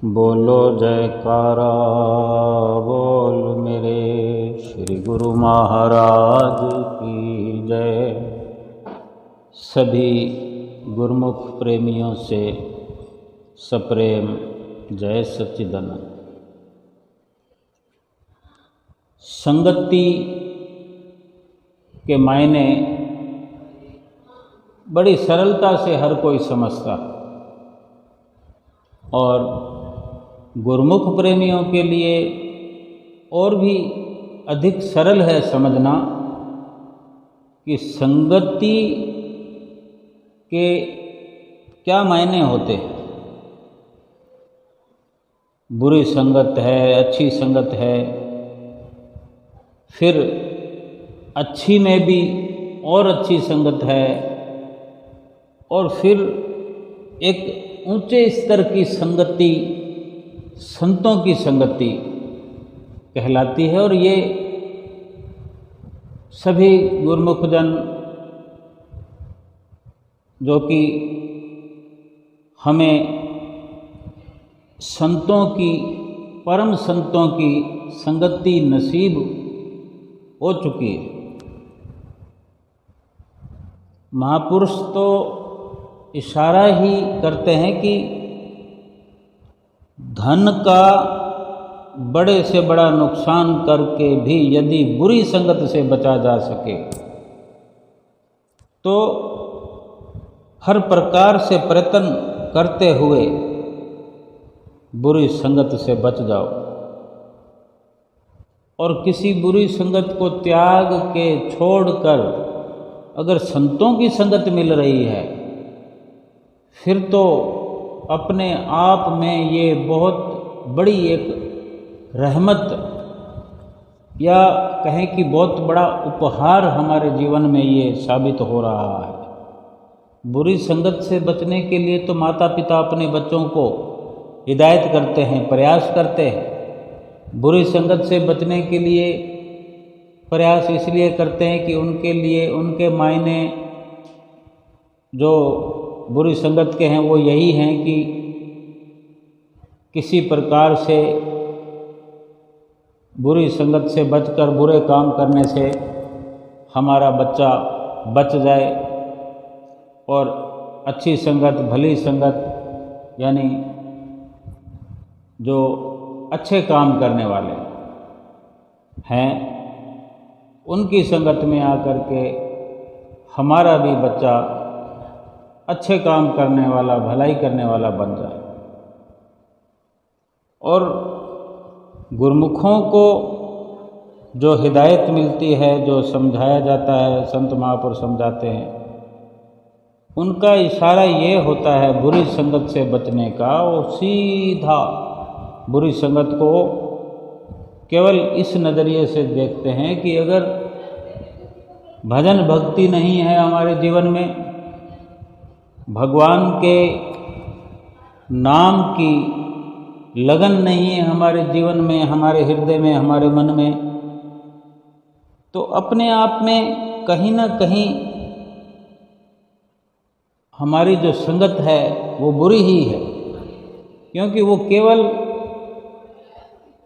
बोलो जयकारा बोल मेरे श्री गुरु महाराज की जय। सभी गुरुमुख प्रेमियों से सप्रेम जय सच्चिदानंद। संगति के मायने बड़ी सरलता से हर कोई समझता और गुरुमुख प्रेमियों के लिए और भी अधिक सरल है समझना कि संगति के क्या मायने होते हैं। बुरी संगत है, अच्छी संगत है, फिर अच्छी में भी और अच्छी संगत है, और फिर एक ऊंचे स्तर की संगति संतों की संगति कहलाती है। और ये सभी गुरुमुख जन जो कि हमें संतों की, परम संतों की संगति नसीब हो चुकी है। महापुरुष तो इशारा ही करते हैं कि धन का बड़े से बड़ा नुकसान करके भी यदि बुरी संगत से बचा जा सके तो हर प्रकार से प्रयत्न करते हुए बुरी संगत से बच जाओ। और किसी बुरी संगत को त्याग के छोड़कर अगर संतों की संगत मिल रही है फिर तो अपने आप में ये बहुत बड़ी एक रहमत या कहें कि बहुत बड़ा उपहार हमारे जीवन में ये साबित हो रहा है। बुरी संगत से बचने के लिए तो माता पिता अपने बच्चों को हिदायत करते हैं, प्रयास करते हैं। बुरी संगत से बचने के लिए प्रयास इसलिए करते हैं कि उनके लिए उनके मायने जो बुरी संगत के हैं वो यही हैं कि किसी प्रकार से बुरी संगत से बचकर बुरे काम करने से हमारा बच्चा बच जाए और अच्छी संगत, भली संगत यानी जो अच्छे काम करने वाले हैं उनकी संगत में आकर के हमारा भी बच्चा अच्छे काम करने वाला, भलाई करने वाला बन जाए। और गुरुमुखों को जो हिदायत मिलती है, जो समझाया जाता है, संत महापुरुष समझाते हैं, उनका इशारा ये होता है बुरी संगत से बचने का। वो सीधा बुरी संगत को केवल इस नज़रिए से देखते हैं कि अगर भजन भक्ति नहीं है हमारे जीवन में, भगवान के नाम की लगन नहीं है हमारे जीवन में, हमारे हृदय में, हमारे मन में, तो अपने आप में कहीं ना कहीं हमारी जो संगत है वो बुरी ही है। क्योंकि वो केवल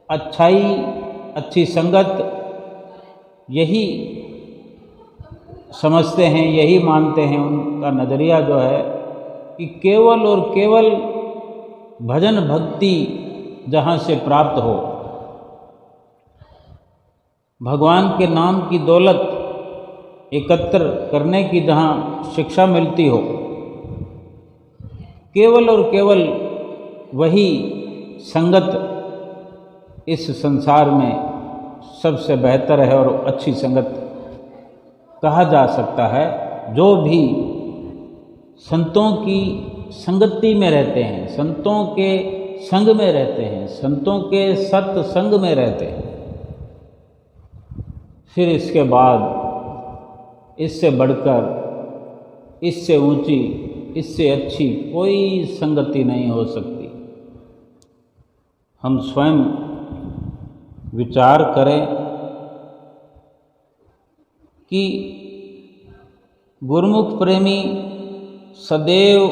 अच्छाई, अच्छी संगत यही समझते हैं, यही मानते हैं। उनका नज़रिया जो है कि केवल और केवल भजन भक्ति जहाँ से प्राप्त हो, भगवान के नाम की दौलत एकत्र करने की जहाँ शिक्षा मिलती हो, केवल और केवल वही संगत इस संसार में सबसे बेहतर है और अच्छी संगत कहा जा सकता है। जो भी संतों की संगति में रहते हैं, संतों के संग में रहते हैं, संतों के सत्संग में रहते हैं, फिर इसके बाद इससे बढ़कर, इससे ऊंची, इससे अच्छी कोई संगति नहीं हो सकती। हम स्वयं विचार करें कि गुरुमुख प्रेमी सदैव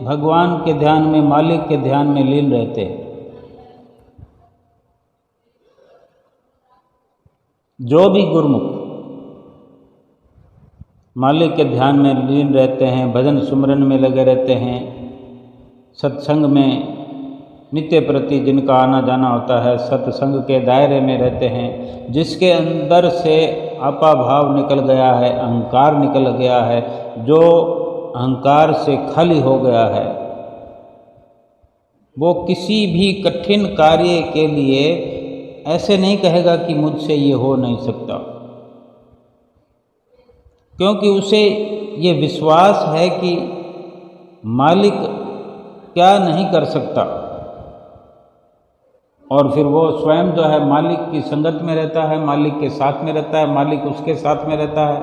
भगवान के ध्यान में, मालिक के ध्यान में लीन रहते हैं। जो भी गुरुमुख मालिक के ध्यान में लीन रहते हैं, भजन सुमरन में लगे रहते हैं, सत्संग में नित्य प्रति जिनका आना जाना होता है, सत्संग के दायरे में रहते हैं, जिसके अंदर से आपा भाव निकल गया है, अहंकार निकल गया है, जो अहंकार से खाली हो गया है, वो किसी भी कठिन कार्य के लिए ऐसे नहीं कहेगा कि मुझसे ये हो नहीं सकता, क्योंकि उसे ये विश्वास है कि मालिक क्या नहीं कर सकता। और फिर वो स्वयं जो है मालिक की संगत में रहता है, मालिक के साथ में रहता है, मालिक उसके साथ में रहता है।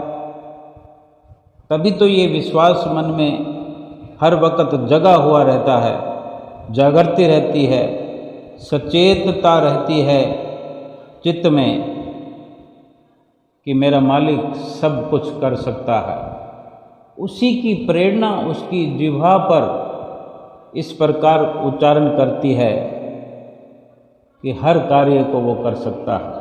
तभी तो ये विश्वास मन में हर वक्त जगा हुआ रहता है, जागृति रहती है, सचेतता रहती है चित्त में कि मेरा मालिक सब कुछ कर सकता है। उसी की प्रेरणा उसकी जिह्वा पर इस प्रकार उच्चारण करती है कि हर कार्य को वो कर सकता है।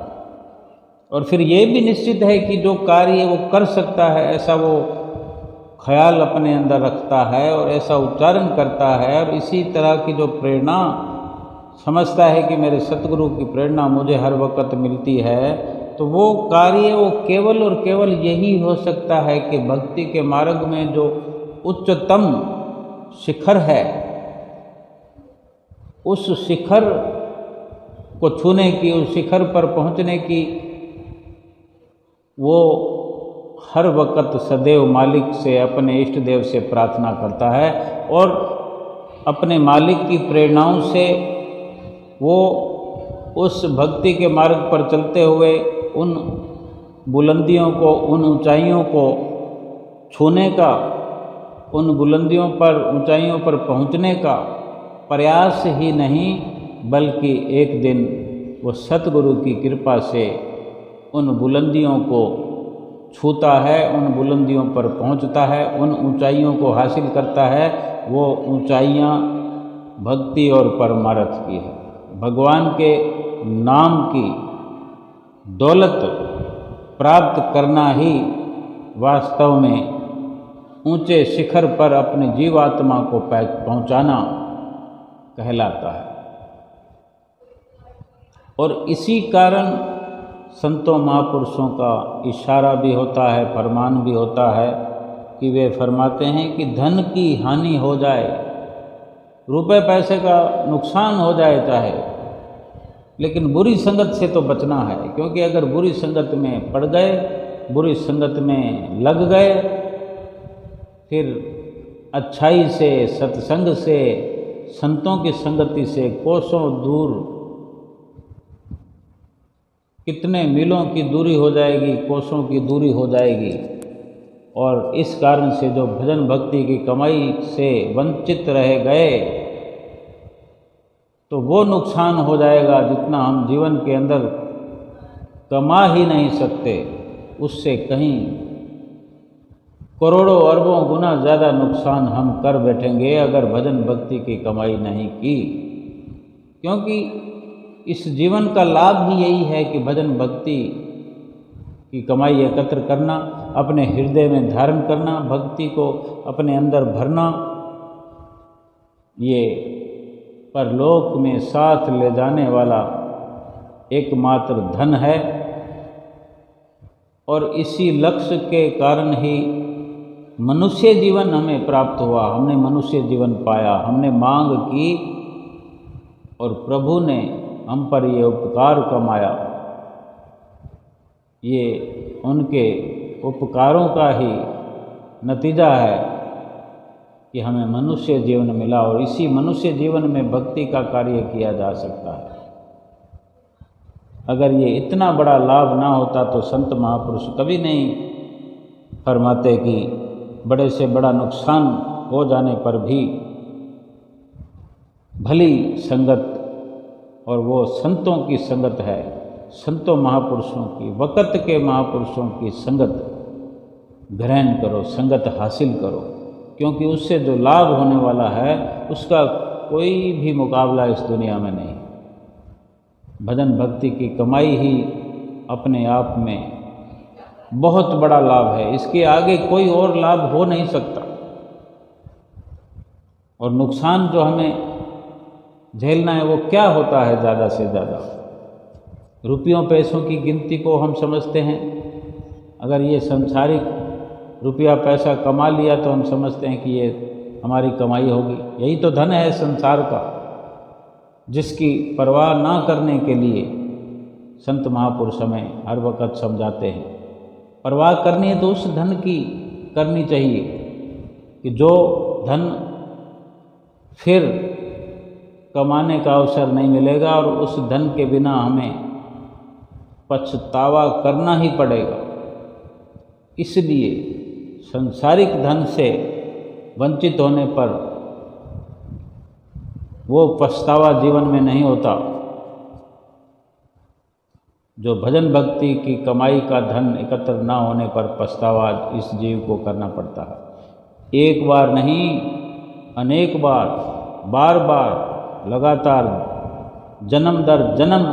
और फिर ये भी निश्चित है कि जो कार्य वो कर सकता है ऐसा वो ख्याल अपने अंदर रखता है और ऐसा उच्चारण करता है, और इसी तरह की जो प्रेरणा समझता है कि मेरे सतगुरु की प्रेरणा मुझे हर वक्त मिलती है, तो वो कार्य वो केवल और केवल यही हो सकता है कि भक्ति के मार्ग में जो उच्चतम शिखर है, उस शिखर को छूने की, उस शिखर पर पहुंचने की वो हर वक्त सदैव मालिक से, अपने इष्ट देव से प्रार्थना करता है, और अपने मालिक की प्रेरणाओं से वो उस भक्ति के मार्ग पर चलते हुए उन बुलंदियों को, उन ऊंचाइयों को छूने का, उन बुलंदियों पर, ऊंचाइयों पर पहुंचने का प्रयास ही नहीं, बल्कि एक दिन वो सतगुरु की कृपा से उन बुलंदियों को छूता है, उन बुलंदियों पर पहुंचता है, उन ऊंचाइयों को हासिल करता है। वो ऊंचाइयां भक्ति और परमार्थ की है। भगवान के नाम की दौलत प्राप्त करना ही वास्तव में ऊंचे शिखर पर अपने जीवात्मा को पहुंचाना कहलाता है। और इसी कारण संतों महापुरुषों का इशारा भी होता है, फरमान भी होता है कि वे फरमाते हैं कि धन की हानि हो जाए, रुपए पैसे का नुकसान हो जाए चाहे, लेकिन बुरी संगत से तो बचना है। क्योंकि अगर बुरी संगत में पड़ गए, बुरी संगत में लग गए, फिर अच्छाई से, सत्संग से, संतों की संगति से कोसों दूर, कितने मीलों की दूरी हो जाएगी, कोसों की दूरी हो जाएगी। और इस कारण से जो भजन भक्ति की कमाई से वंचित रह गए, तो वो नुकसान हो जाएगा जितना हम जीवन के अंदर कमा ही नहीं सकते, उससे कहीं करोड़ों अरबों गुना ज़्यादा नुकसान हम कर बैठेंगे अगर भजन भक्ति की कमाई नहीं की। क्योंकि इस जीवन का लाभ भी यही है कि भजन भक्ति की कमाई एकत्र करना, अपने हृदय में धारण करना, भक्ति को अपने अंदर भरना, ये परलोक में साथ ले जाने वाला एकमात्र धन है। और इसी लक्ष्य के कारण ही मनुष्य जीवन हमें प्राप्त हुआ, हमने मनुष्य जीवन पाया, हमने मांग की और प्रभु ने हम पर ये उपकार कमाया। ये उनके उपकारों का ही नतीजा है कि हमें मनुष्य जीवन मिला, और इसी मनुष्य जीवन में भक्ति का कार्य किया जा सकता है। अगर ये इतना बड़ा लाभ ना होता तो संत महापुरुष कभी नहीं फरमाते कि बड़े से बड़ा नुकसान हो जाने पर भी भली संगत, और वो संतों की संगत है, संतों महापुरुषों की, वक़्त के महापुरुषों की संगत ग्रहण करो, संगत हासिल करो। क्योंकि उससे जो लाभ होने वाला है उसका कोई भी मुकाबला इस दुनिया में नहीं। भजन भक्ति की कमाई ही अपने आप में बहुत बड़ा लाभ है। इसके आगे कोई और लाभ हो नहीं सकता। और नुकसान जो हमें झेलना है वो क्या होता है? ज़्यादा से ज़्यादा रुपयों पैसों की गिनती को हम समझते हैं। अगर ये संसारिक रुपया पैसा कमा लिया तो हम समझते हैं कि ये हमारी कमाई होगी। यही तो धन है संसार का, जिसकी परवाह ना करने के लिए संत महापुरुष हमें हर वक्त समझाते हैं। परवाह करनी है तो उस धन की करनी चाहिए कि जो धन फिर कमाने का अवसर नहीं मिलेगा और उस धन के बिना हमें पछतावा करना ही पड़ेगा। इसलिए सांसारिक धन से वंचित होने पर वो पछतावा जीवन में नहीं होता जो भजन भक्ति की कमाई का धन एकत्र ना होने पर पछतावा इस जीव को करना पड़ता है। एक बार नहीं, अनेक बार, बार बार, लगातार, जन्म दर जन्म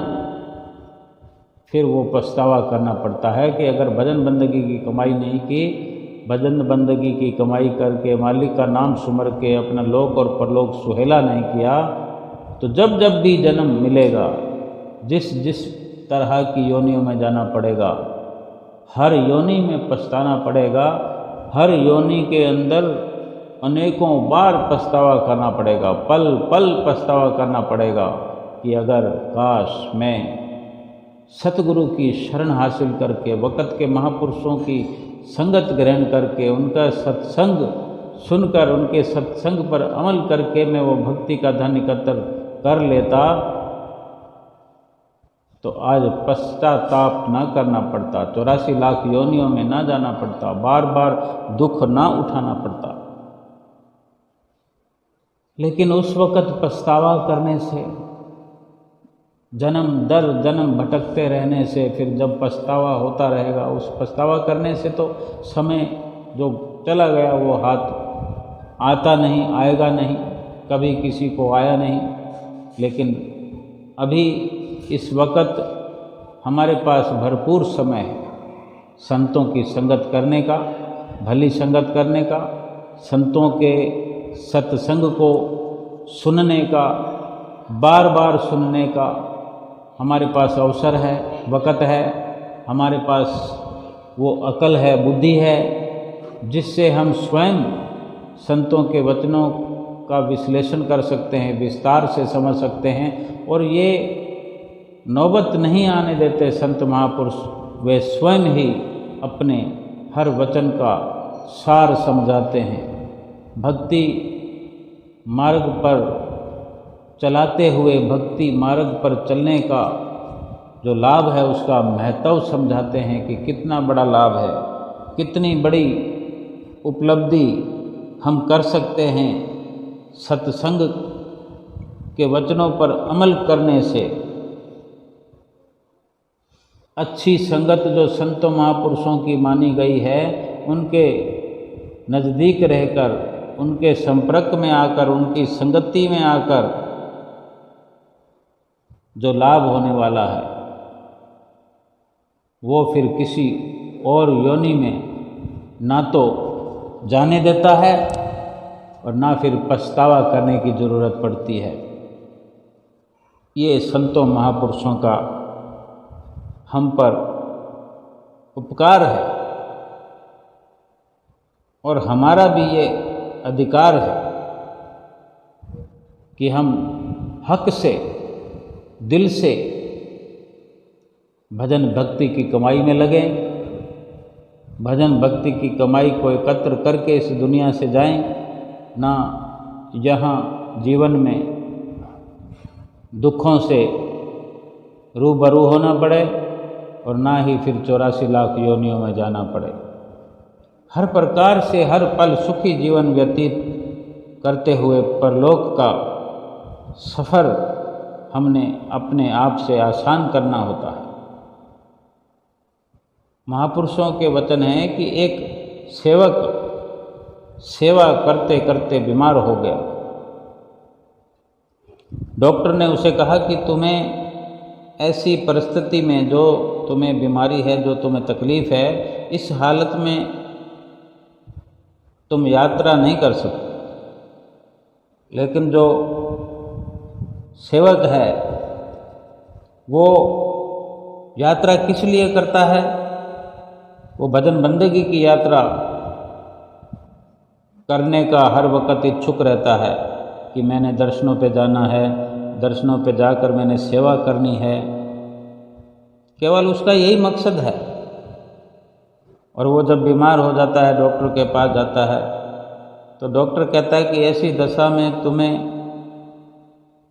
फिर वो पछतावा करना पड़ता है कि अगर भजन बंदगी की कमाई नहीं की, भजन बंदगी की कमाई करके मालिक का नाम सुमर के अपना लोक और परलोक सुहेला नहीं किया, तो जब जब भी जन्म मिलेगा, जिस जिस तरह की योनियों में जाना पड़ेगा, हर योनि में पछताना पड़ेगा। हर योनि के अंदर अनेकों बार पछतावा करना पड़ेगा, पल पल पछतावा करना पड़ेगा कि अगर काश मैं सतगुरु की शरण हासिल करके, वक़्त के महापुरुषों की संगत ग्रहण करके, उनका सत्संग सुनकर, उनके सत्संग पर अमल करके मैं वो भक्ति का धन एकत्र कर लेता तो आज पश्चाताप ना करना पड़ता, 84 लाख योनियों में ना जाना पड़ता, बार बार दुख ना उठाना पड़ता। लेकिन उस वक़्त पछतावा करने से, जन्म दर जन्म भटकते रहने से, फिर जब पछतावा होता रहेगा, उस पछतावा करने से तो समय जो चला गया वो हाथ आता नहीं, आएगा नहीं, कभी किसी को आया नहीं। लेकिन अभी इस वक़्त हमारे पास भरपूर समय है संतों की संगत करने का, भली संगत करने का, संतों के सत्संग को सुनने का, बार बार सुनने का हमारे पास अवसर है, वक़्त है। हमारे पास वो अकल है, बुद्धि है, जिससे हम स्वयं संतों के वचनों का विश्लेषण कर सकते हैं, विस्तार से समझ सकते हैं। और ये नौबत नहीं आने देते संत महापुरुष, वे स्वयं ही अपने हर वचन का सार समझाते हैं। भक्ति मार्ग पर चलाते हुए भक्ति मार्ग पर चलने का जो लाभ है उसका महत्व समझाते हैं कि कितना बड़ा लाभ है, कितनी बड़ी उपलब्धि हम कर सकते हैं सत्संग के वचनों पर अमल करने से। अच्छी संगत जो संतों महापुरुषों की मानी गई है, उनके नज़दीक रहकर, उनके संपर्क में आकर, उनकी संगति में आकर जो लाभ होने वाला है वो फिर किसी और योनि में ना तो जाने देता है और ना फिर पछतावा करने की ज़रूरत पड़ती है। ये संतों महापुरुषों का हम पर उपकार है और हमारा भी ये अधिकार है कि हम हक से, दिल से भजन भक्ति की कमाई में लगें, भजन भक्ति की कमाई को एकत्र करके इस दुनिया से जाएं, ना यहाँ जीवन में दुखों से रूबरू होना पड़े और ना ही फिर 84 लाख योनियों में जाना पड़े। हर प्रकार से हर पल सुखी जीवन व्यतीत करते हुए परलोक का सफ़र हमने अपने आप से आसान करना होता है। महापुरुषों के वचन है कि एक सेवक सेवा करते करते बीमार हो गया। डॉक्टर ने उसे कहा कि तुम्हें ऐसी परिस्थिति में जो तुम्हें बीमारी है, जो तुम्हें तकलीफ़ है, इस हालत में तुम यात्रा नहीं कर सकते। लेकिन जो सेवक है वो यात्रा किस लिए करता है? वो भजन बंदगी की यात्रा करने का हर वक्त इच्छुक रहता है कि मैंने दर्शनों पे जाना है, दर्शनों पे जाकर मैंने सेवा करनी है। केवल उसका यही मकसद है। और वो जब बीमार हो जाता है, डॉक्टर के पास जाता है, तो डॉक्टर कहता है कि ऐसी दशा में तुम्हें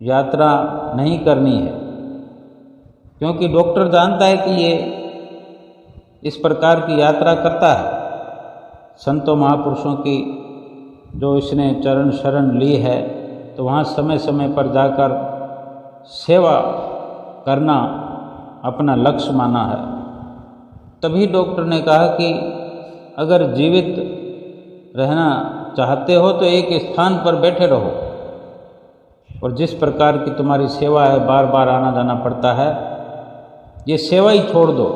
यात्रा नहीं करनी है, क्योंकि डॉक्टर जानता है कि ये इस प्रकार की यात्रा करता है। संतों महापुरुषों की जो इसने चरण शरण ली है, तो वहाँ समय समय पर जाकर सेवा करना अपना लक्ष्य माना है। तभी डॉक्टर ने कहा कि अगर जीवित रहना चाहते हो तो एक स्थान पर बैठे रहो, और जिस प्रकार की तुम्हारी सेवा है, बार बार आना जाना पड़ता है, ये सेवा ही छोड़ दो।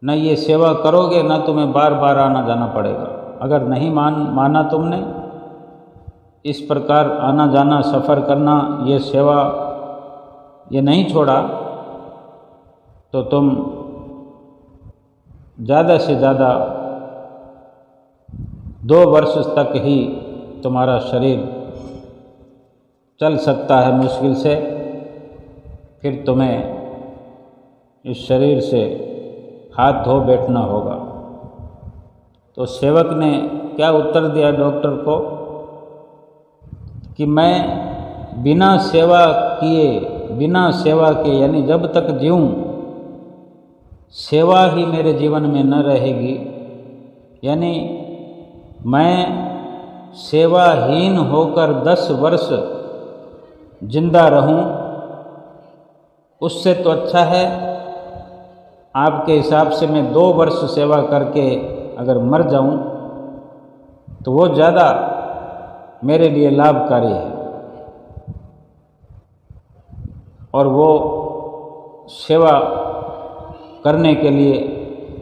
न ये सेवा करोगे, न तुम्हें बार बार आना जाना पड़ेगा। अगर नहीं माना तुमने, इस प्रकार आना जाना सफ़र करना, ये सेवा ये नहीं छोड़ा, तो तुम ज़्यादा से ज़्यादा 2 वर्ष तक ही तुम्हारा शरीर चल सकता है मुश्किल से, फिर तुम्हें इस शरीर से हाथ धो बैठना होगा। तो सेवक ने क्या उत्तर दिया डॉक्टर को कि मैं बिना सेवा के यानी जब तक जीऊँ, सेवा ही मेरे जीवन में न रहेगी, यानी मैं सेवाहीन होकर 10 वर्ष जिंदा रहूं, उससे तो अच्छा है आपके हिसाब से मैं 2 वर्ष सेवा करके अगर मर जाऊं, तो वो ज़्यादा मेरे लिए लाभकारी है। और वो सेवा करने के लिए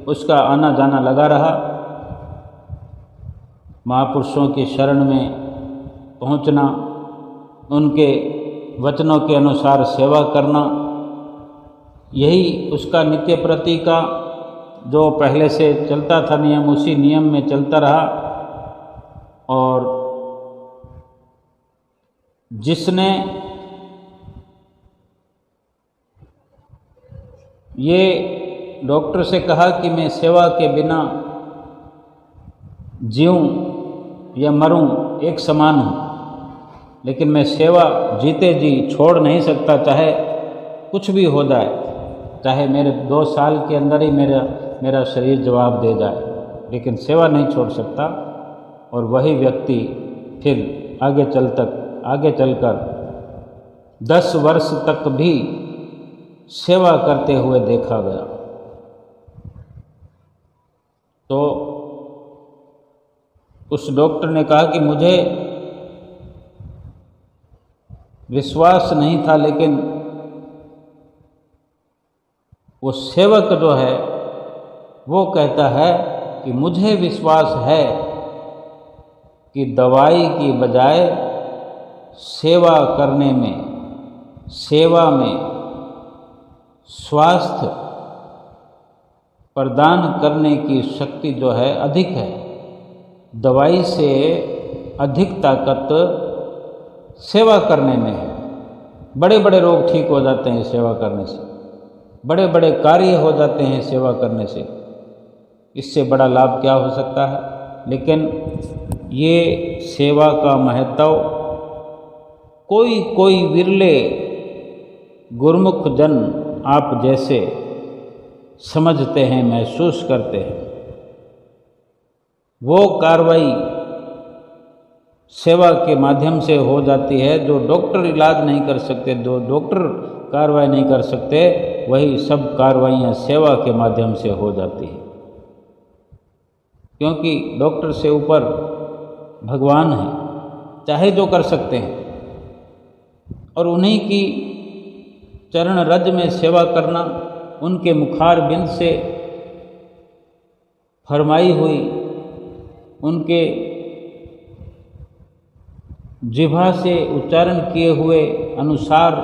उसका आना जाना लगा रहा, महापुरुषों की शरण में पहुंचना, उनके वचनों के अनुसार सेवा करना, यही उसका नित्य प्रति का जो पहले से चलता था नियम, उसी नियम में चलता रहा। और जिसने ये डॉक्टर से कहा कि मैं सेवा के बिना जीऊं या मरूं एक समान हूँ, लेकिन मैं सेवा जीते जी छोड़ नहीं सकता, चाहे कुछ भी हो जाए, चाहे मेरे 2 साल के अंदर ही मेरा शरीर जवाब दे जाए, लेकिन सेवा नहीं छोड़ सकता। और वही व्यक्ति फिर आगे चलकर 10 वर्ष तक भी सेवा करते हुए देखा गया। तो उस डॉक्टर ने कहा कि मुझे विश्वास नहीं था, लेकिन वो सेवक जो है वो कहता है कि मुझे विश्वास है कि दवाई की बजाय सेवा करने में, सेवा में स्वास्थ्य प्रदान करने की शक्ति जो है अधिक है। दवाई से अधिक ताकत सेवा करने में है। बड़े बड़े रोग ठीक हो जाते हैं सेवा करने से, बड़े बड़े कार्य हो जाते हैं सेवा करने से। इससे बड़ा लाभ क्या हो सकता है? लेकिन ये सेवा का महत्व कोई विरले गुरमुख जन आप जैसे समझते हैं, महसूस करते हैं। वो कार्रवाई सेवा के माध्यम से हो जाती है जो डॉक्टर इलाज नहीं कर सकते, जो डॉक्टर कार्रवाई नहीं कर सकते, वही सब कार्रवाइयाँ सेवा के माध्यम से हो जाती है। क्योंकि डॉक्टर से ऊपर भगवान है, चाहे जो कर सकते हैं, और उन्हीं की चरण रज में सेवा करना उनके मुखार बिंद से फरमाई हुई, उनके जिह्वा से उच्चारण किए हुए अनुसार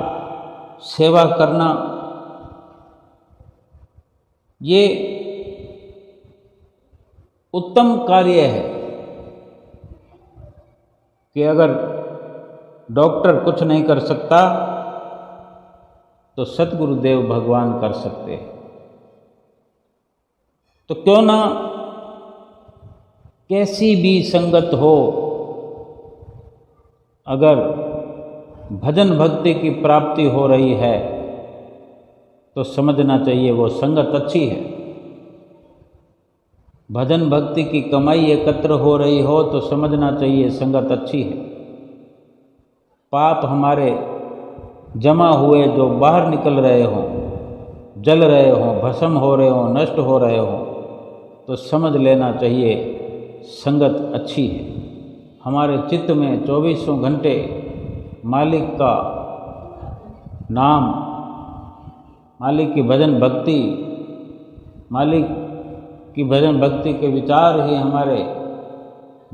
सेवा करना, ये उत्तम कार्य है कि अगर डॉक्टर कुछ नहीं कर सकता तो सतगुरुदेव भगवान कर सकते हैं। तो क्यों ना कैसी भी संगत हो, अगर भजन भक्ति की प्राप्ति हो रही है तो समझना चाहिए वो संगत अच्छी है। भजन भक्ति की कमाई एकत्र हो रही हो तो समझना चाहिए संगत अच्छी है। पाप हमारे जमा हुए जो बाहर निकल रहे हों, जल रहे हों, भस्म हो रहे हों, नष्ट हो रहे हों, तो समझ लेना चाहिए संगत अच्छी है। हमारे चित्त में 24 घंटे मालिक का नाम, मालिक की भजन भक्ति, मालिक की भजन भक्ति के विचार ही हमारे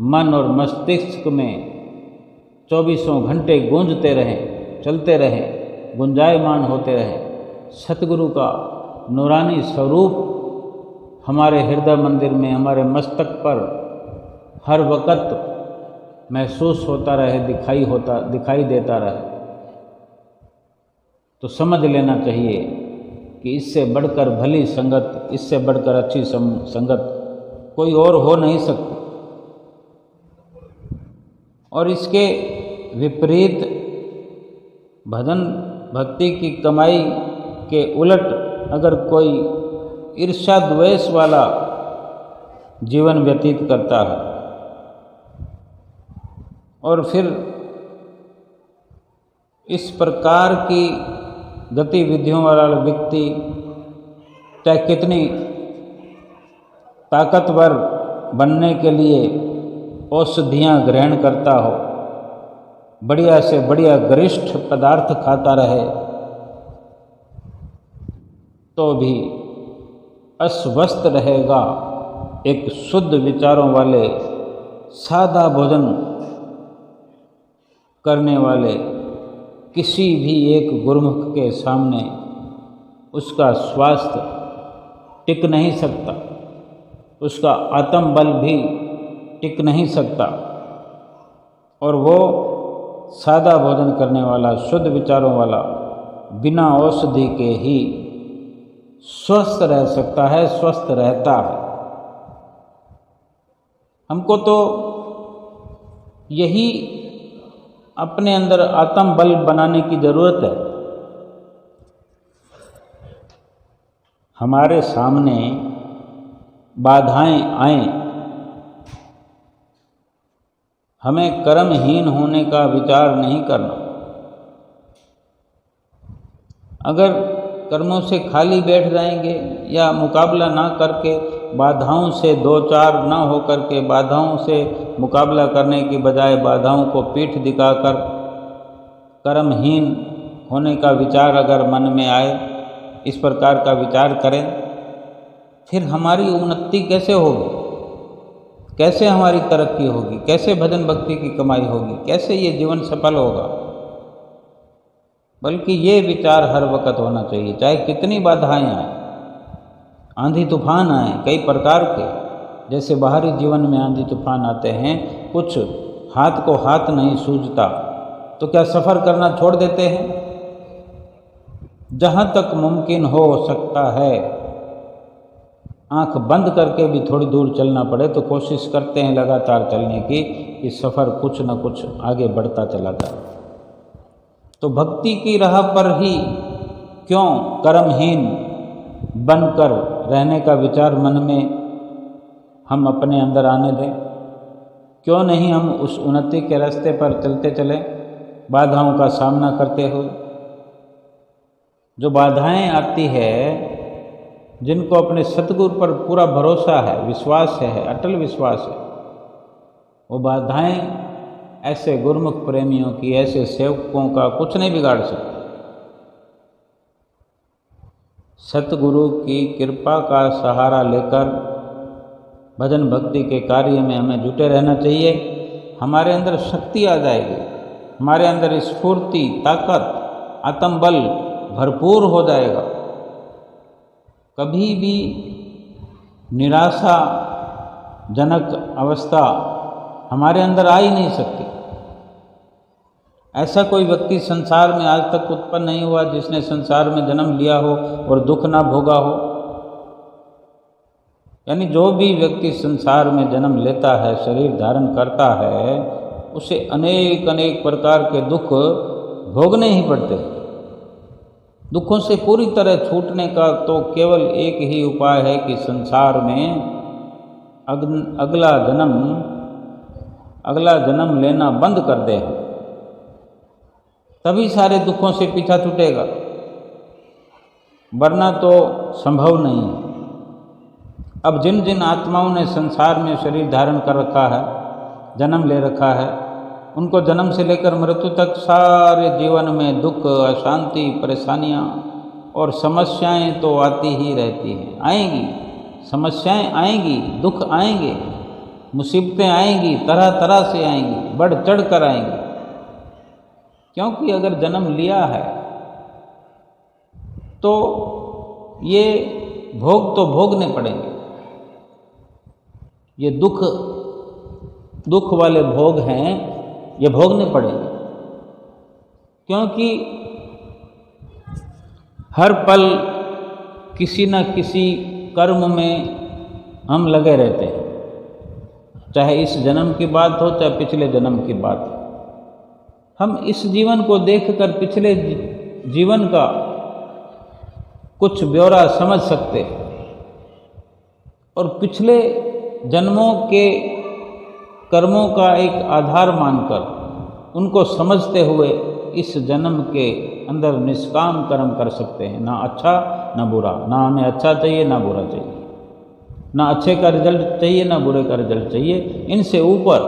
मन और मस्तिष्क में 24 घंटे गूंजते रहें, चलते रहें, गुंजायमान होते रहें। सतगुरु का नूरानी स्वरूप हमारे हृदय मंदिर में, हमारे मस्तक पर हर वक़्त महसूस होता रहे, दिखाई देता रहे, तो समझ लेना चाहिए कि इससे बढ़कर भली संगत, इससे बढ़कर अच्छी संगत कोई और हो नहीं सकती। और इसके विपरीत भजन भक्ति की कमाई के उलट अगर कोई ईर्ष्या द्वेष वाला जीवन व्यतीत करता है और फिर इस प्रकार की गतिविधियों वाला व्यक्ति चाहे कितनी ताकतवर बनने के लिए औषधियाँ ग्रहण करता हो, बढ़िया से बढ़िया गरिष्ठ पदार्थ खाता रहे, तो भी अस्वस्थ रहेगा। एक शुद्ध विचारों वाले, सादा भोजन करने वाले किसी भी एक गुरुमुख के सामने उसका स्वास्थ्य टिक नहीं सकता, उसका आत्मबल भी टिक नहीं सकता। और वो सादा भोजन करने वाला, शुद्ध विचारों वाला, बिना औषधि के ही स्वस्थ रह सकता है, स्वस्थ रहता है। हमको तो यही अपने अंदर आत्मबल बनाने की ज़रूरत है। हमारे सामने बाधाएं आएं, हमें कर्महीन होने का विचार नहीं करना। अगर कर्मों से खाली बैठ जाएंगे या मुकाबला ना करके, बाधाओं से दो चार ना हो करके, बाधाओं से मुकाबला करने की बजाय बाधाओं को पीठ दिखाकर कर्महीन होने का विचार अगर मन में आए, इस प्रकार का विचार करें, फिर हमारी उन्नति कैसे होगी, कैसे हमारी तरक्की होगी, कैसे भजन भक्ति की कमाई होगी, कैसे ये जीवन सफल होगा। बल्कि ये विचार हर वक्त होना चाहिए, चाहे कितनी बाधाएं आए, आंधी तूफान आए कई प्रकार के, जैसे बाहरी जीवन में आंधी तूफान आते हैं, कुछ हाथ को हाथ नहीं सूझता तो क्या सफ़र करना छोड़ देते हैं? जहाँ तक मुमकिन हो सकता है आंख बंद करके भी थोड़ी दूर चलना पड़े तो कोशिश करते हैं लगातार चलने की, कि सफ़र कुछ न कुछ आगे बढ़ता चला जाए। तो भक्ति की राह पर ही क्यों कर्महीन बनकर रहने का विचार मन में हम अपने अंदर आने दें? क्यों नहीं हम उस उन्नति के रास्ते पर चलते चलें, बाधाओं का सामना करते हुए? जो बाधाएं आती है, जिनको अपने सतगुरु पर पूरा भरोसा है, विश्वास है, अटल विश्वास है, वो बाधाएं ऐसे गुरुमुख प्रेमियों की, ऐसे सेवकों का कुछ नहीं बिगाड़ सकते। सतगुरु की कृपा का सहारा लेकर भजन भक्ति के कार्य में हमें जुटे रहना चाहिए। हमारे अंदर शक्ति आ जाएगी, हमारे अंदर स्फूर्ति, ताकत, आत्मबल भरपूर हो जाएगा। कभी भी निराशाजनक अवस्था हमारे अंदर आ ही नहीं सकती। ऐसा कोई व्यक्ति संसार में आज तक उत्पन्न नहीं हुआ जिसने संसार में जन्म लिया हो और दुख ना भोगा हो। यानी जो भी व्यक्ति संसार में जन्म लेता है, शरीर धारण करता है, उसे अनेक अनेक प्रकार के दुख भोगने ही पड़ते हैं। दुखों से पूरी तरह छूटने का तो केवल एक ही उपाय है कि संसार में अगला जन्म लेना बंद कर दे, तभी सारे दुखों से पीछा छूटेगा, वरना तो संभव नहीं है। अब जिन जिन आत्माओं ने संसार में शरीर धारण कर रखा है, जन्म ले रखा है, उनको जन्म से लेकर मृत्यु तक सारे जीवन में दुख, अशांति, परेशानियाँ और समस्याएं तो आती ही रहती हैं, आएंगी। समस्याएं आएंगी, दुख आएंगे, मुसीबतें आएंगी, तरह तरह से आएंगी, बढ़ चढ़ कर आएंगी। क्योंकि अगर जन्म लिया है तो ये भोग तो भोगने पड़ेंगे। ये दुख वाले भोग हैं, ये भोगने पड़ेंगे। क्योंकि हर पल किसी न किसी कर्म में हम लगे रहते हैं, चाहे इस जन्म की बात हो, चाहे पिछले जन्म की बात हो। हम इस जीवन को देखकर पिछले जीवन का कुछ ब्यौरा समझ सकते हैं और पिछले जन्मों के कर्मों का एक आधार मानकर उनको समझते हुए इस जन्म के अंदर निष्काम कर्म कर सकते हैं। ना अच्छा ना बुरा, ना हमें अच्छा चाहिए ना बुरा चाहिए, ना अच्छे का रिजल्ट चाहिए ना बुरे का रिजल्ट चाहिए। इनसे ऊपर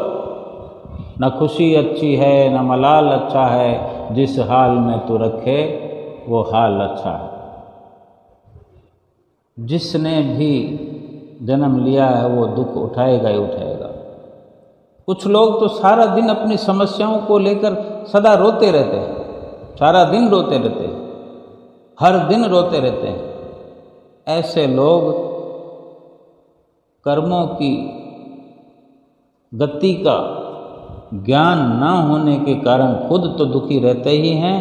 ना खुशी अच्छी है ना मलाल अच्छा है, जिस हाल में तू रखे वो हाल अच्छा है। जिसने भी जन्म लिया है वो दुख उठाएगा ही उठाएगा। कुछ लोग तो सारा दिन अपनी समस्याओं को लेकर सदा रोते रहते हैं, सारा दिन रोते रहते हैं, हर दिन रोते रहते हैं। ऐसे लोग कर्मों की गति का ज्ञान न होने के कारण खुद तो दुखी रहते ही हैं,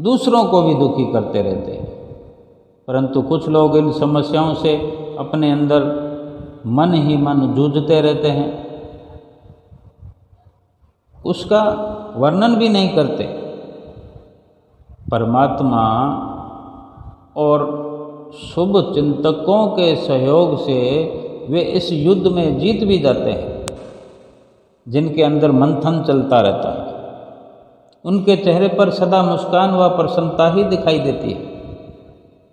दूसरों को भी दुखी करते रहते हैं। परंतु कुछ लोग इन समस्याओं से अपने अंदर मन ही मन जूझते रहते हैं, उसका वर्णन भी नहीं करते। परमात्मा और शुभ चिंतकों के सहयोग से वे इस युद्ध में जीत भी जाते हैं। जिनके अंदर मंथन चलता रहता है, उनके चेहरे पर सदा मुस्कान व प्रसन्नता ही दिखाई देती है,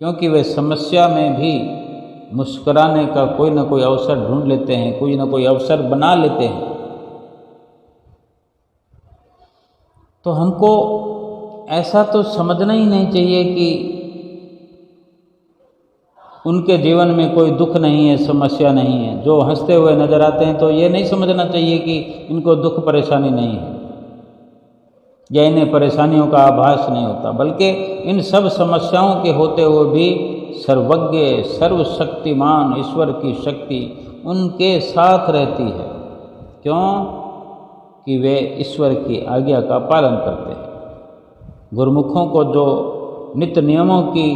क्योंकि वे समस्या में भी मुस्कुराने का कोई ना कोई अवसर ढूंढ लेते हैं, कोई ना कोई अवसर बना लेते हैं। तो हमको ऐसा तो समझना ही नहीं चाहिए कि उनके जीवन में कोई दुख नहीं है, समस्या नहीं है। जो हंसते हुए नजर आते हैं तो ये नहीं समझना चाहिए कि इनको दुख परेशानी नहीं है या इन्हें परेशानियों का आभास नहीं होता, बल्कि इन सब समस्याओं के होते हुए भी सर्वज्ञ सर्वशक्तिमान ईश्वर की शक्ति उनके साथ रहती है। क्यों? कि वे ईश्वर की आज्ञा का पालन करते हैं। गुरुमुखों को जो नित्य नियमों की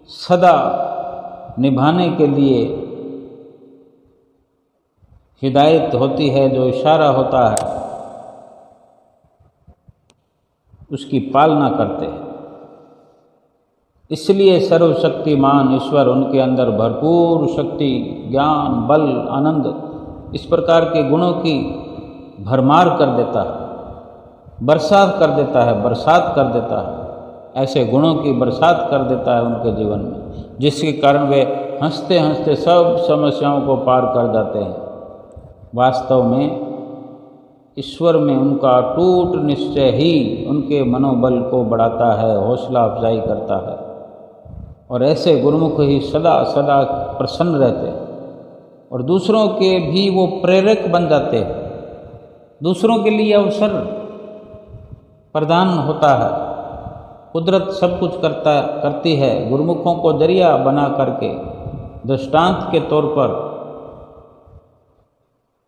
सदा निभाने के लिए हिदायत होती है, जो इशारा होता है, उसकी पालना करते हैं। इसलिए सर्वशक्तिमान ईश्वर उनके अंदर भरपूर शक्ति, ज्ञान, बल, आनंद इस प्रकार के गुणों की भरमार कर देता है, बरसात कर देता है, बरसात कर देता है। ऐसे गुणों की बरसात कर देता है उनके जीवन में, जिसके कारण वे हंसते हंसते सब समस्याओं को पार कर जाते हैं। वास्तव में ईश्वर में उनका अटूट निश्चय ही उनके मनोबल को बढ़ाता है, हौसला अफजाई करता है और ऐसे गुरुमुख ही सदा सदा प्रसन्न रहते हैं और दूसरों के भी वो प्रेरक बन जाते हैं, दूसरों के लिए अवसर प्रदान होता है। कुदरत सब कुछ करती है, गुरुमुखों को जरिया बना करके दृष्टांत के तौर पर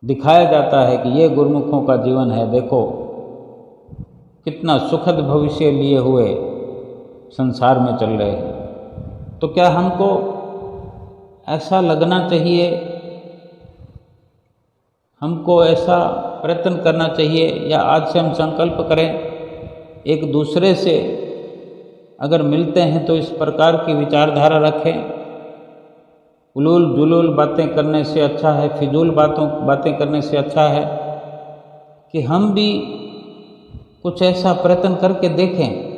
दिखाया जाता है कि ये गुरुमुखों का जीवन है, देखो कितना सुखद भविष्य लिए हुए संसार में चल रहे हैं। तो क्या हमको ऐसा लगना चाहिए, हमको ऐसा प्रयत्न करना चाहिए, या आज से हम संकल्प करें एक दूसरे से अगर मिलते हैं तो इस प्रकार की विचारधारा रखें। उलूल जुलूल बातें करने से अच्छा है, फिजूल बातें करने से अच्छा है कि हम भी कुछ ऐसा प्रयत्न करके देखें।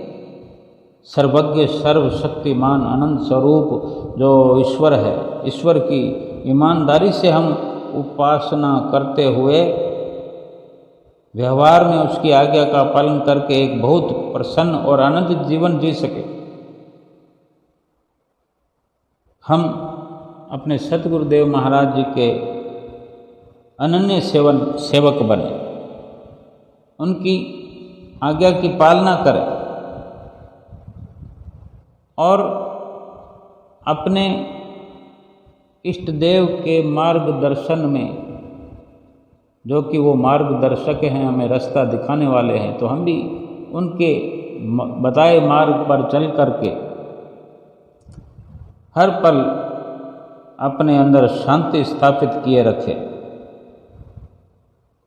सर्वज्ञ सर्वशक्तिमान अनंत स्वरूप जो ईश्वर है, ईश्वर की ईमानदारी से हम उपासना करते हुए व्यवहार में उसकी आज्ञा का पालन करके एक बहुत प्रसन्न और आनंदित जीवन जी सके। हम अपने सतगुरुदेव महाराज जी के अनन्य सेवक बने, उनकी आज्ञा की पालना करें और अपने इष्ट देव के मार्गदर्शन में, जो कि वो मार्गदर्शक हैं, हमें रास्ता दिखाने वाले हैं, तो हम भी उनके बताए मार्ग पर चल करके हर पल अपने अंदर शांति स्थापित किए रखें।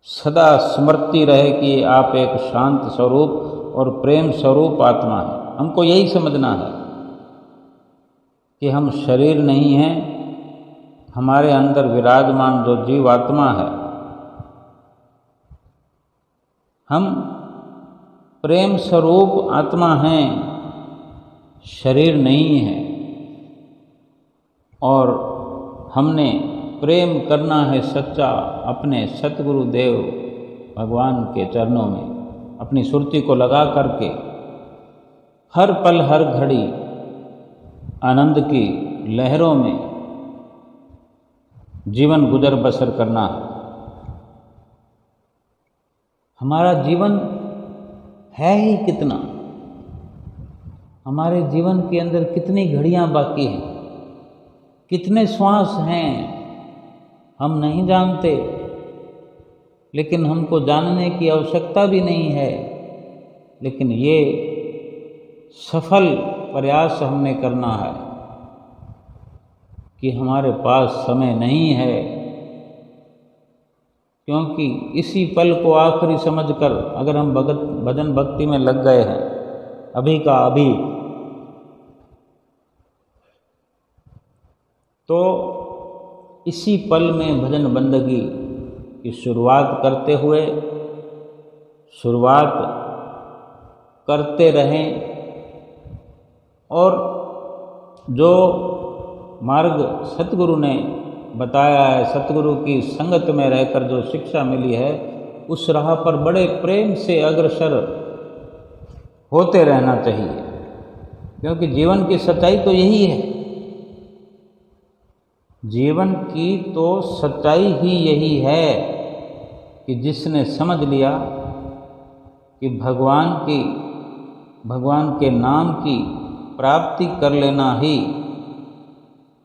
सदा स्मृति रहे कि आप एक शांत स्वरूप और प्रेम स्वरूप आत्मा है। हमको यही समझना है कि हम शरीर नहीं हैं, हमारे अंदर विराजमान जो जीवात्मा है, हम प्रेम स्वरूप आत्मा हैं, शरीर नहीं है। और हमने प्रेम करना है सच्चा अपने सतगुरु देव भगवान के चरणों में, अपनी सुरती को लगा करके हर पल हर घड़ी आनंद की लहरों में जीवन गुजर बसर करना है। हमारा जीवन है ही कितना, हमारे जीवन के अंदर कितनी घड़ियां बाकी हैं, कितने श्वास हैं, हम नहीं जानते, लेकिन हमको जानने की आवश्यकता भी नहीं है। लेकिन ये सफल प्रयास हमने करना है कि हमारे पास समय नहीं है, क्योंकि इसी पल को आखिरी समझकर अगर हम भजन भक्ति में लग गए हैं अभी का अभी, तो इसी पल में भजन बंदगी की शुरुआत करते रहें और जो मार्ग सतगुरु ने बताया है, सतगुरु की संगत में रहकर जो शिक्षा मिली है, उस राह पर बड़े प्रेम से अग्रसर होते रहना चाहिए, क्योंकि जीवन की सच्चाई तो यही है। जीवन की तो सच्चाई ही यही है कि जिसने समझ लिया कि भगवान के नाम की प्राप्ति कर लेना ही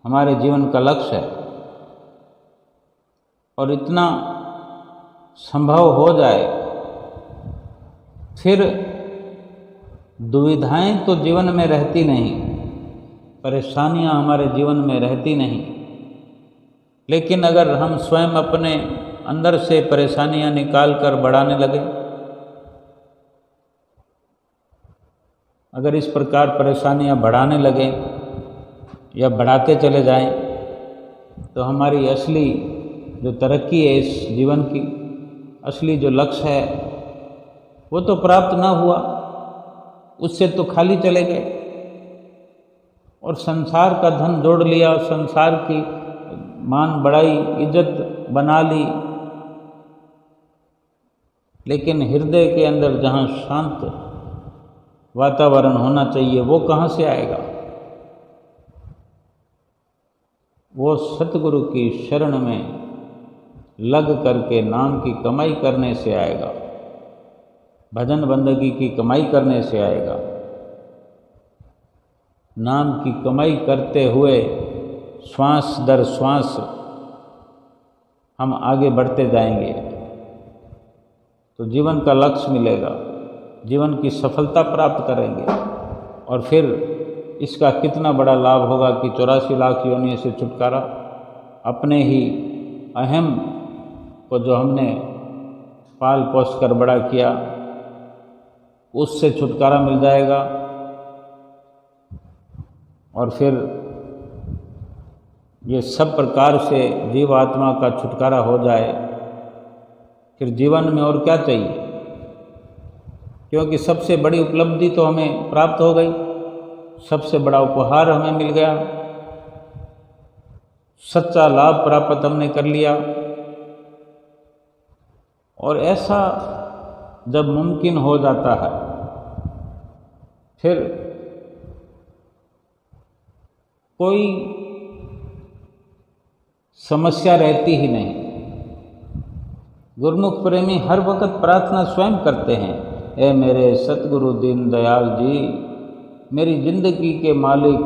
हमारे जीवन का लक्ष्य है, और इतना संभव हो जाए, फिर दुविधाएं तो जीवन में रहती नहीं, परेशानियां हमारे जीवन में रहती नहीं। लेकिन अगर हम स्वयं अपने अंदर से परेशानियां निकाल कर बढ़ाने लगे, अगर इस प्रकार परेशानियां बढ़ाने लगे या बढ़ाते चले जाएं, तो हमारी असली जो तरक्की है इस जीवन की, असली जो लक्ष्य है, वो तो प्राप्त ना हुआ, उससे तो खाली चले गए और संसार का धन जोड़ लिया, संसार की मान बढ़ाई, इज्जत बना ली, लेकिन हृदय के अंदर जहाँ शांत वातावरण होना चाहिए वो कहाँ से आएगा? वो सतगुरु की शरण में लग करके नाम की कमाई करने से आएगा, भजन बंदगी की कमाई करने से आएगा। नाम की कमाई करते हुए श्वास दर श्वास हम आगे बढ़ते जाएंगे तो जीवन का लक्ष्य मिलेगा, जीवन की सफलता प्राप्त करेंगे। और फिर इसका कितना बड़ा लाभ होगा कि 84 लाख योनियों से छुटकारा, अपने ही अहम को जो हमने पाल पोस कर बड़ा किया उससे छुटकारा मिल जाएगा। और फिर ये सब प्रकार से जीव आत्मा का छुटकारा हो जाए, फिर जीवन में और क्या चाहिए? क्योंकि सबसे बड़ी उपलब्धि तो हमें प्राप्त हो गई, सबसे बड़ा उपहार हमें मिल गया, सच्चा लाभ प्राप्त हमने कर लिया। और ऐसा जब मुमकिन हो जाता है फिर कोई समस्या रहती ही नहीं। गुरुमुख प्रेमी हर वक्त प्रार्थना स्वयं करते हैं, ए मेरे सतगुरु दीन दयाल जी, मेरी जिंदगी के मालिक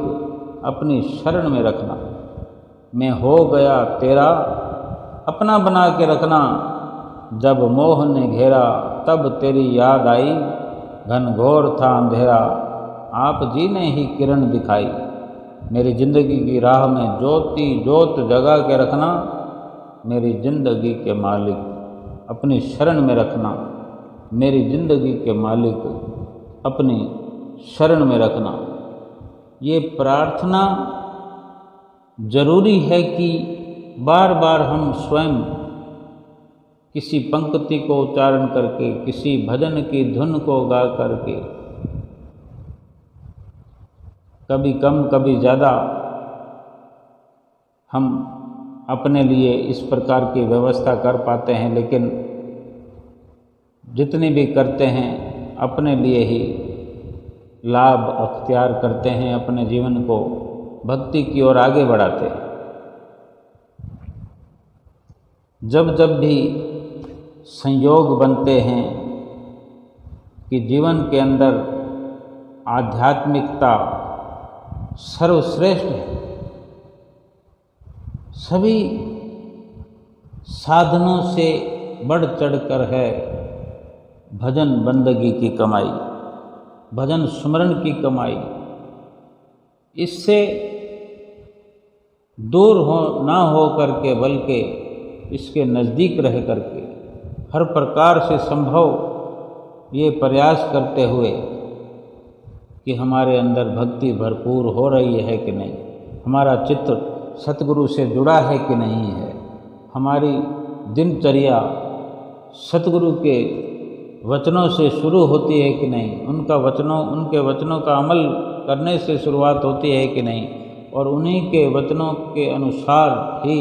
अपनी शरण में रखना, मैं हो गया तेरा अपना बना के रखना, जब मोह ने घेरा तब तेरी याद आई, घनघोर था अंधेरा आप जी ने ही किरण दिखाई। मेरी ज़िंदगी की राह में ज्योति ज्योत जगा के रखना, मेरी ज़िंदगी के मालिक अपनी शरण में रखना, मेरी ज़िंदगी के मालिक अपनी शरण में रखना। ये प्रार्थना जरूरी है कि बार बार हम स्वयं किसी पंक्ति को उच्चारण करके, किसी भजन की धुन को गा करके, कभी कम कभी ज़्यादा हम अपने लिए इस प्रकार की व्यवस्था कर पाते हैं, लेकिन जितनी भी करते हैं अपने लिए ही लाभ अख्तियार करते हैं, अपने जीवन को भक्ति की ओर आगे बढ़ाते हैं। जब जब भी संयोग बनते हैं कि जीवन के अंदर आध्यात्मिकता सर्वश्रेष्ठ है, सभी साधनों से बढ़ चढ़कर है भजन बंदगी की कमाई, भजन सुमरण की कमाई। इससे दूर ना हो करके बल्कि इसके नज़दीक रह करके हर प्रकार से संभव ये प्रयास करते हुए कि हमारे अंदर भक्ति भरपूर हो रही है कि नहीं, हमारा चित्त सतगुरु से जुड़ा है कि नहीं है, हमारी दिनचर्या सतगुरु के वचनों से शुरू होती है कि नहीं, उनके वचनों का अमल करने से शुरुआत होती है कि नहीं, और उन्हीं के वचनों के अनुसार ही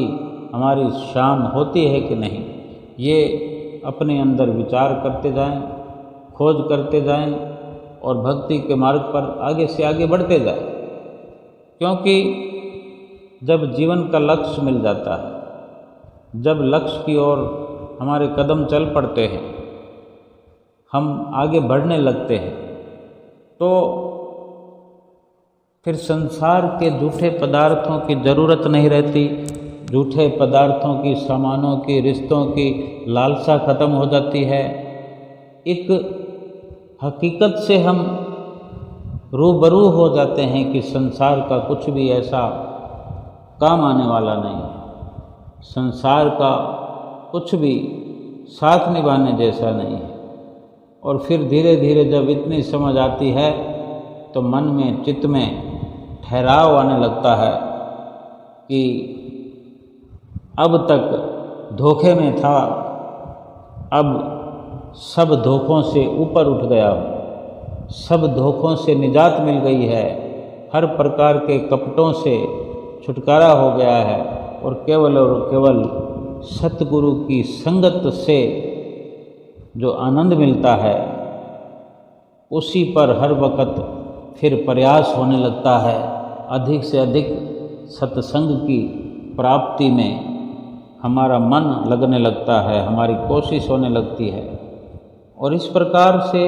हमारी शाम होती है कि नहीं। ये अपने अंदर विचार करते जाएं, खोज करते जाएं और भक्ति के मार्ग पर आगे से आगे बढ़ते जाएं। क्योंकि जब जीवन का लक्ष्य मिल जाता है, जब लक्ष्य की ओर हमारे कदम चल पड़ते हैं, हम आगे बढ़ने लगते हैं, तो फिर संसार के झूठे पदार्थों की ज़रूरत नहीं रहती, झूठे पदार्थों की, सामानों की, रिश्तों की लालसा ख़त्म हो जाती है। एक हकीकत से हम रूबरू हो जाते हैं कि संसार का कुछ भी ऐसा काम आने वाला नहीं है, संसार का कुछ भी साथ निभाने जैसा नहीं है। और फिर धीरे धीरे जब इतनी समझ आती है तो मन में, चित्त में ठहराव आने लगता है कि अब तक धोखे में था, अब सब धोखों से ऊपर उठ गया हूँ, सब धोखों से निजात मिल गई है, हर प्रकार के कपटों से छुटकारा हो गया है, और केवल सतगुरु की संगत से जो आनंद मिलता है उसी पर हर वक्त फिर प्रयास होने लगता है अधिक से अधिक सत्संग की प्राप्ति में हमारा मन लगने लगता है, हमारी कोशिश होने लगती है। और इस प्रकार से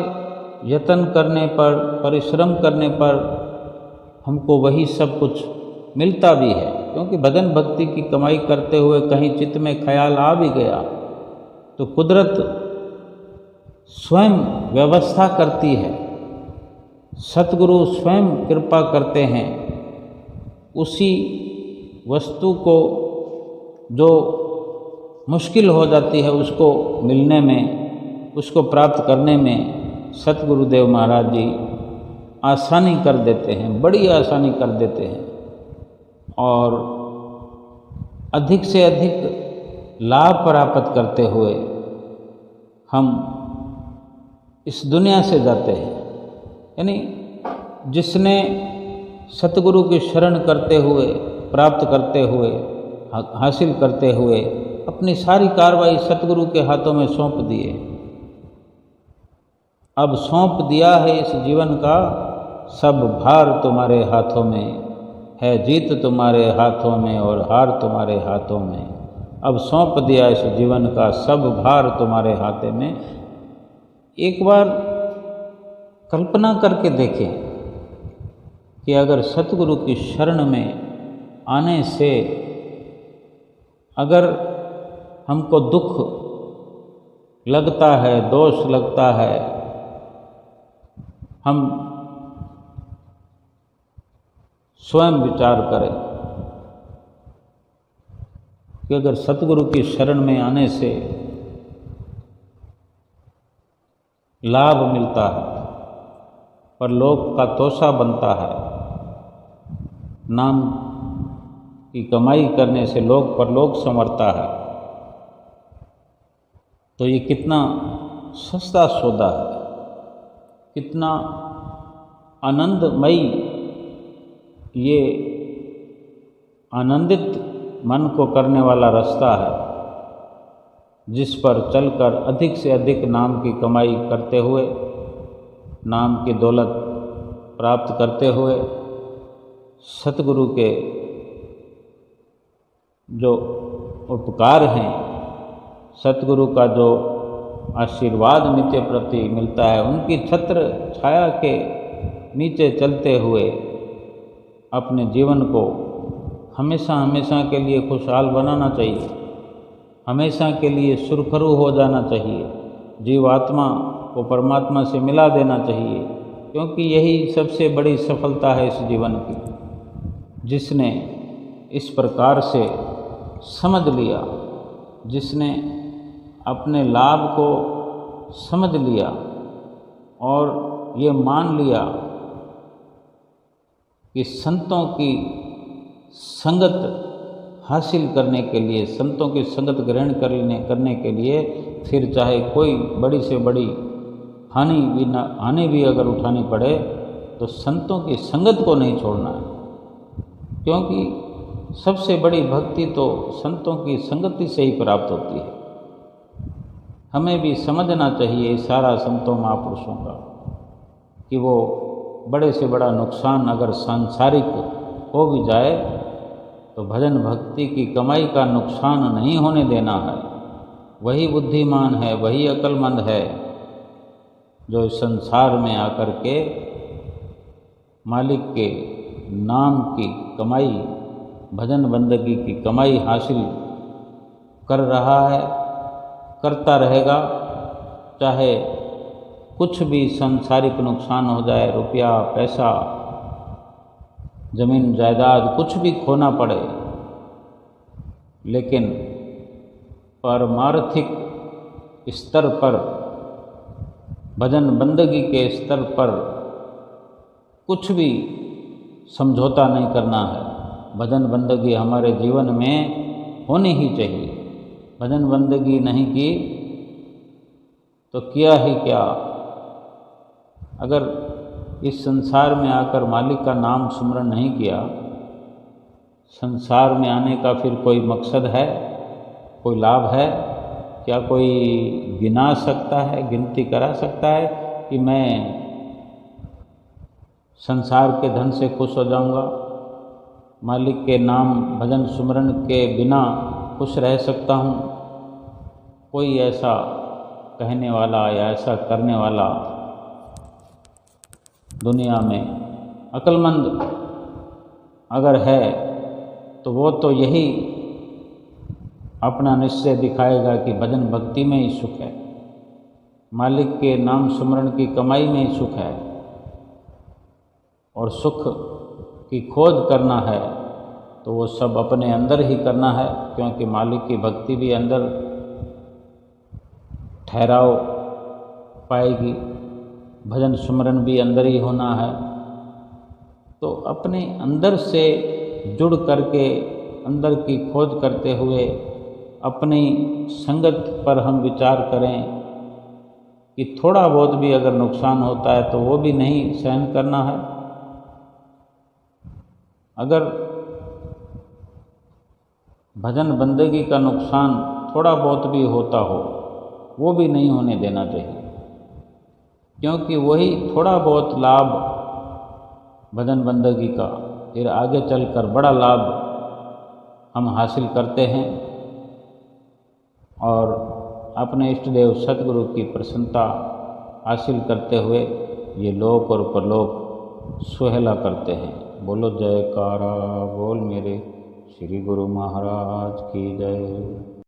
यत्न करने पर, परिश्रम करने पर हमको वही सब कुछ मिलता भी है। क्योंकि भजन भक्ति की कमाई करते हुए कहीं चित्त में ख्याल आ भी गया तो कुदरत स्वयं व्यवस्था करती है, सतगुरु स्वयं कृपा करते हैं। उसी वस्तु को जो मुश्किल हो जाती है उसको मिलने में, उसको प्राप्त करने में सतगुरुदेव महाराज जी आसानी कर देते हैं, बड़ी आसानी कर देते हैं और अधिक से अधिक लाभ प्राप्त करते हुए हम इस दुनिया से जाते हैं। यानी जिसने सतगुरु की शरण करते हुए, प्राप्त करते हुए, हासिल करते हुए अपनी सारी कार्रवाई सतगुरु के हाथों में सौंप दिए, अब सौंप दिया है इस जीवन का सब भार तुम्हारे हाथों में है, जीत तुम्हारे हाथों में और हार तुम्हारे हाथों में। अब सौंप दिया इस जीवन का सब भार तुम्हारे हाथे में। एक बार कल्पना करके देखें कि अगर सतगुरु की शरण में आने से अगर हमको दुख लगता है, दोष लगता है, हम स्वयं विचार करें कि अगर सतगुरु की शरण में आने से लाभ मिलता है पर लोक का तोषा बनता है, नाम की कमाई करने से लोक परलोक संवरता है, तो ये कितना सस्ता सौदा है, कितना आनंदमयी, ये आनंदित मन को करने वाला रास्ता है जिस पर चलकर अधिक से अधिक नाम की कमाई करते हुए, नाम की दौलत प्राप्त करते हुए, सतगुरु के जो उपकार हैं, सतगुरु का जो आशीर्वाद नित्य प्रति मिलता है, उनकी छत्र छाया के नीचे चलते हुए अपने जीवन को हमेशा हमेशा के लिए खुशहाल बनाना चाहिए, हमेशा के लिए सुरखरू हो जाना चाहिए, जीवात्मा को परमात्मा से मिला देना चाहिए। क्योंकि यही सबसे बड़ी सफलता है इस जीवन की। जिसने इस प्रकार से समझ लिया, जिसने अपने लाभ को समझ लिया और ये मान लिया कि संतों की संगत हासिल करने के लिए, संतों की संगत ग्रहण करने के लिए फिर चाहे कोई बड़ी से बड़ी हानि भी अगर उठानी पड़े तो संतों की संगत को नहीं छोड़ना है। क्योंकि सबसे बड़ी भक्ति तो संतों की संगति से ही प्राप्त होती है। हमें भी समझना चाहिए इशारा संतों महापुरुषों का कि वो बड़े से बड़ा नुकसान अगर सांसारिक हो भी जाए तो भजन भक्ति की कमाई का नुकसान नहीं होने देना है। वही बुद्धिमान है, वही अक्लमंद है जो इस संसार में आकर के मालिक के नाम की कमाई, भजन बंदगी की कमाई हासिल कर रहा है, करता रहेगा। चाहे कुछ भी सांसारिक नुकसान हो जाए, रुपया पैसा जमीन जायदाद कुछ भी खोना पड़े, लेकिन पारमार्थिक स्तर पर, भजन बंदगी के स्तर पर कुछ भी समझौता नहीं करना है। भजन बंदगी हमारे जीवन में होनी ही चाहिए। भजन बंदगी नहीं की तो किया ही क्या। अगर इस संसार में आकर मालिक का नाम सुमरण नहीं किया, संसार में आने का फिर कोई मकसद है, कोई लाभ है क्या? कोई गिना सकता है, गिनती करा सकता है कि मैं संसार के धन से खुश हो जाऊंगा, मालिक के नाम भजन सुमरन के बिना खुश रह सकता हूँ? कोई ऐसा कहने वाला या ऐसा करने वाला दुनिया में अक्लमंद अगर है तो वो तो यही अपना निश्चय दिखाएगा कि भजन भक्ति में ही सुख है, मालिक के नाम सुमरण की कमाई में ही सुख है। और सुख की खोज करना है तो वो सब अपने अंदर ही करना है, क्योंकि मालिक की भक्ति भी अंदर ठहराव पाएगी, भजन सुमरन भी अंदर ही होना है। तो अपने अंदर से जुड़ करके अंदर की खोज करते हुए अपनी संगत पर हम विचार करें कि थोड़ा बहुत भी अगर नुकसान होता है तो वो भी नहीं सहन करना है। अगर भजन बंदगी का नुकसान थोड़ा बहुत भी होता हो वो भी नहीं होने देना चाहिए, क्योंकि वही थोड़ा बहुत लाभ भजन बंदगी का फिर आगे चलकर बड़ा लाभ हम हासिल करते हैं और अपने इष्ट देव सतगुरु की प्रसन्नता हासिल करते हुए ये लोक और परलोक सुहेला करते हैं। बोलो जयकारा बोल मेरे श्री गुरु महाराज की जय।